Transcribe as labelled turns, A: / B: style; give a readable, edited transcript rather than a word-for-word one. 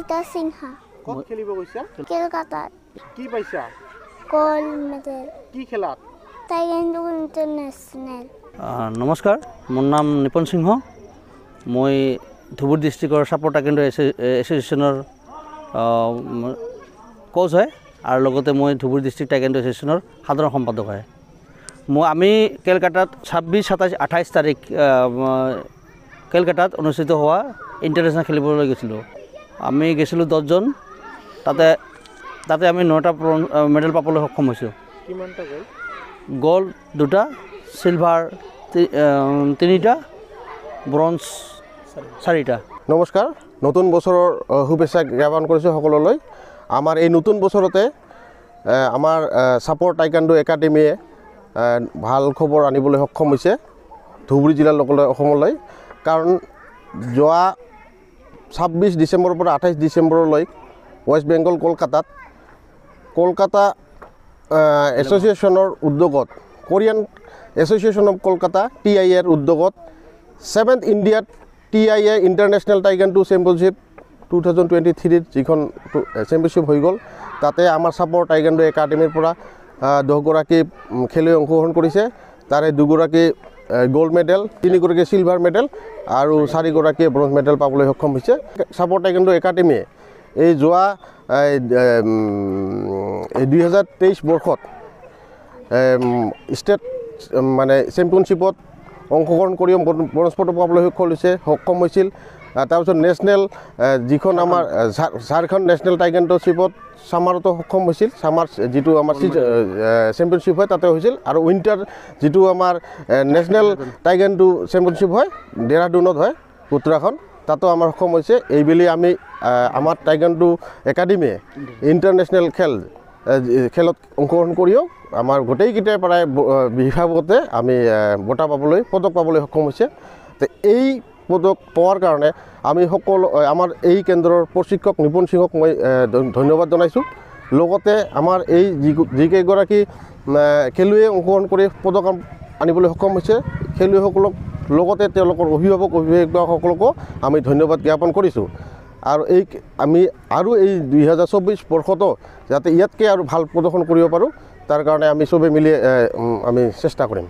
A: নমিতা সিনহা
B: ক'ত খেলিব গৈছা
A: কলকাতাত
B: কি পাইছা
A: গোল্ড মেডেল
B: কি খেলাত
A: টাইকোৱাণ্ডো ইণ্টাৰনেশ্যনেল
C: নমস্কাৰ মোৰ নাম নিপন সিংহ মই ধুবুৰী ডিষ্ট্ৰিক্টৰ ছাপোৰ্ট টাইকোৱাণ্ডো এছ'চিয়েশ্যনৰ কোচ হয় আৰু লগতে মই ধুবুৰী ডিষ্ট্ৰিক্ট টাইকোৱাণ্ডো এছ'চিয়েশ্যনৰ সাধাৰণ সম্পাদক হয় আমি কলকাতাত 26, 27, 28 তাৰিখ কলকাতাত অনুষ্ঠিত হোৱা ইণ্টাৰনেশ্যনেল খেলিবলৈ গৈছিলোঁ আমি গৈছিলোঁ 10 জন তাতে আমি 9টা মেডেল পাবলৈ সক্ষম হৈছোঁ
B: কিমানটা গ'ল
C: গোল্ড 2টা সিলভাৰ 3টা ব্ৰঞ্জ 4টা
D: নমস্কাৰ নতুন বছৰৰ শুভেচ্ছা জ্ঞাপন কৰিছোঁ সকলোলৈ আমাৰ এই নতুন বছৰতে আমাৰ ছাপোৰ্ট টাইকোৱাণ্ডো একাডেমীয়ে ভাল খবৰ আনিবলৈ সক্ষম হৈছে ধুবুৰী জিলাৰ লোকলৈ অসমলৈ কাৰণ যোৱা 26 ডিচেম্বৰৰ পৰা 28 ডিচেম্বৰলৈ ৱেষ্ট বেংগল কলকাতা এছ'চিয়েশ্যনৰ উদ্যোগত কোৰিয়ান এছ'চিয়েশ্যন অফ কলকাতা TIAৰ উদ্যোগত 7th ইণ্ডিয়াত TIA ইণ্টাৰনেশ্যনেল টাইকোৱাণ্ডো চেম্পিয়নশ্বিপ 2023 যিখন চেম্পিয়নশ্বিপ হৈ গ'ল তাতে আমাৰ ছাপোৰ্ট টাইকোৱাণ্ডো একাডেমীৰ পৰা 10 গৰাকী খেলুৱৈ অংশগ্ৰহণ কৰিছে তাৰে 2 গৰাকী গোল্ড মেডেল 3 গৰাকী সিলভাৰ মেডেল আৰু 4 গৰাকী ব্ৰঞ্জ মেডেল পাবলৈ সক্ষম হৈছে ছাপোৰ্ট টাইকোৱাণ্ডো একাডেমীয়ে এই যোৱা 2023 বৰ্ষত ষ্টেট মানে চেম্পিয়নশ্বিপত অংশগ্ৰহণ কৰি ব্ৰঞ্জ পদক পাবলৈ সক্ষম হৈছিল তাৰপিছত নেশ্যনেল যিখন আমাৰ ঝাৰখণ্ড নেশ্যনেল টাইকোৱাণ্ডোশ্বিপত ছামাৰতো সক্ষম হৈছিল ছামাৰ যিটো আমাৰ চেম্পিয়নশ্বিপ হয় তাতে হৈছিল আৰু উইণ্টাৰ যিটো আমাৰ নেশ্যনেল টাইকোৱাণ্ডো চেম্পিয়নশ্বিপ হয় ডেৰাডুনত হয় উত্তৰাখণ্ড তাতো আমাৰ সক্ষম হৈছে এইবেলি আমি আমাৰ টাইকোৱাণ্ডো একাডেমীয়ে ইণ্টাৰনেশ্যনেল খেলত অংশগ্ৰহণ কৰিও আমাৰ গোটেইকেইটাৰ পৰাই বিভাগতে আমি বঁটা পাবলৈ পদক পাবলৈ সক্ষম হৈছে তো এই পদক পোৱাৰ কাৰণে আমি সকলো আমাৰ এই কেন্দ্ৰৰ প্ৰশিক্ষক নিপুণ সিংহক মই ধন্যবাদ জনাইছোঁ লগতে আমাৰ এই যিকেইগৰাকী খেলুৱৈয়ে অংশগ্ৰহণ কৰি পদক আনিবলৈ সক্ষম হৈছে খেলুৱৈসকলক লগতে তেওঁলোকৰ অভিভাৱকসকলকো আমি ধন্যবাদ জ্ঞাপন কৰিছোঁ আৰু আমি আৰু এই 2024 বৰ্ষতো যাতে ইয়াতকৈ আৰু ভাল প্ৰদৰ্শন কৰিব পাৰোঁ তাৰ কাৰণে আমি চবে মিলি আমি চেষ্টা কৰিম